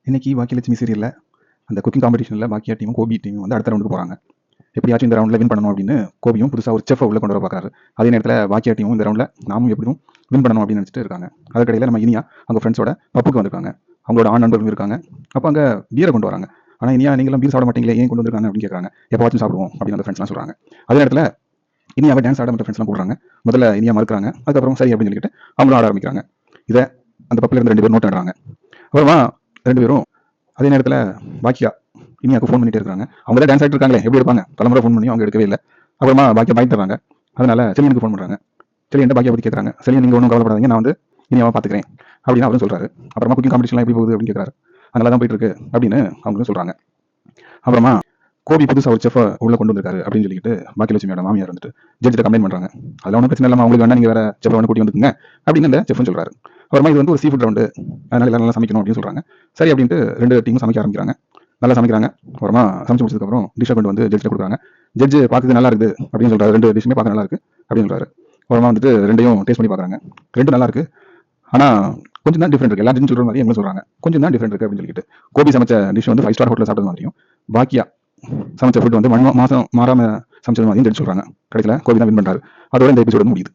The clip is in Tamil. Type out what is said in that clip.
இன்னைக்கு பாக்கியலட்சுமி சீரியல்ல அந்த குக்கிங் காம்படிஷனில் பாக்கியா டீமும் கோபி டீமும் வந்து அடுத்த ரவுண்டுக்கு போகிறாங்க. எப்படியாச்சும் இந்த ரவுண்டில் வின் பண்ணணும் அப்படின்னு கோபியும் புதுசாக ஒரு செஃப்பை உள்ள கொண்டு வர பார்க்குறாரு. அதே நேரத்தில் பாக்கியா டீமும் இந்த ரவுண்டில் நாமும் எப்படியும் வின் பண்ணணும் அப்படின்னு நினச்சிட்டு இருக்காங்க. அதுக்கடையில் நம்ம இனியா அவங்க ஃப்ரெண்ட்ஸோட பப்புக்கு வந்திருக்காங்க. அவங்களோட ஆண் நண்பர்களும் இருக்காங்க. அப்போ அங்கே பீரை கொண்டு வராங்க. ஆனால் இனியா நீங்களும் பீர் சாப்பிட மாட்டீங்களே, ஏன் கொண்டு வந்திருக்காங்க அப்படின்னு கேட்குறாங்க. எப்போவாச்சும் சாப்பிடுவோம் அப்படின்னு அந்த ஃப்ரெண்ட்ஸ்லாம் சொல்கிறாங்க. அதே நேரத்தில் இனியாவை டான்ஸ் ஆட மற்ற ஃப்ரெண்ட்ஸ்லாம் கூடுறாங்க. முதல்ல இனியா மறுக்கிறாங்க. அதுக்கப்புறம் சரி அப்படின்னு சொல்லிட்டு அவங்களும் ஆட ஆரம்பிக்கிறாங்க. இதை அந்த பப்பில் இருந்து 2 பேரும் நோட் ஆடுறாங்க. அப்புறமா 2 பேரும் அதே நேரத்தில் பாக்கியா இனியாவுக்கு ஃபோன் பண்ணிட்டே இருக்காங்க. அவங்க தான் டான்ஸ் ஆகிட்டு இருக்காங்களே, எப்படி எடுப்பாங்க? பலமுறை ஃபோன் பண்ணி அவங்க எடுக்கவே இல்லை. அப்புறமா பாக்கியா பாய் தர்றாங்க. அதனால செலியனுக்கு ஃபோன் பண்ணுறாங்க. செலியன் பாக்கியா பற்றி கேட்குறாங்க. செலியன் நீங்கள் ஒன்றும் கவலைப்படாதீங்க, நான் வந்து இனியாவை பார்த்துக்கிறேன் அப்படின்னு அவரும் சொல்கிறாரு. அப்புறமா குக்கிங் காம்படிஷன்லாம் எப்படி போகுது அப்படின்னு கேட்குறாரு. அதனால தான் போயிட்டு இருக்கு அப்படின்னு அவங்களும் சொல்கிறாங்க. அப்புறமா கோபி புதுசாக ஒரு செஃப்பை உள்ள கொண்டு வந்திருக்காரு அப்படின்னு சொல்லிட்டு பாக்கியலட்சுமியோட மாமியார் வந்துட்டு ஜட்ஜிட்ட கம்ப்ளைண்ட் பண்ணுறாங்க. அதெல்லாம் ஒன்றும் பிரச்சனை இல்லாமல் அவங்களுக்கு வேணா நீங்கள் வேற செஃப்பை வந்து கூட்டி வந்துக்குங்க அப்படின்னு அந்த செஃப்னு சொல்கிறாரு. அப்புறமா இது வந்து ஒரு சீ ஃபுட் ரவுண்டு, அதனால எல்லாரும் நல்லா சமைக்கணும் அப்படின்னு சொல்கிறாங்க. சரி அப்படின்ட்டு 2 டீமும் சமைக்க ஆரம்பிக்கிறாங்க. நல்லா சமைக்கிறாங்க. அப்புறமா சமைச்சு முடிச்சதுக்கப்புறம் டிஷ்ஷை கொண்டு வந்து ஜட்ஜிட்ட கொடுக்குறாங்க. ஜட்ஜு பார்க்குறது நல்லா இருக்குது அப்படின்னு சொல்கிறாரு. 2 டிஷ்ஷுமே பார்க்க நல்லா இருக்கு அப்படின்னு சொல்கிறாரு. அப்புறமா வந்துட்டு 2யும் டேஸ்ட் பண்ணி பார்க்குறாங்க. 2 நல்லா இருக்கு, ஆனால் கொஞ்சம் தான் டிஃப்ரெண்ட் இருக்குது. எல்லா டிஷ் சொல்கிற மாதிரி எங்களும் சொல்கிறாங்க. கொஞ்சம் தான் டிஃப்ரெண்ட் இருக்குது அப்படின்னு சொல்லிட்டு கோபி சமைச்ச டிஷ் வந்து 5 ஸ்டார் ஹோட்டலில் சாப்பிட்டது மாதிரியும், பாக்கியா சமைச்ச ஃபுட் வந்து மாதம் மாறாமல் சமைச்சது மாதிரியும் ஜட்ஜ் சொல்கிறாங்க. கடைசியில் கோபி தான் வின் பண்ணுறாரு. அதோட இந்த எபிசோடு முடியுது.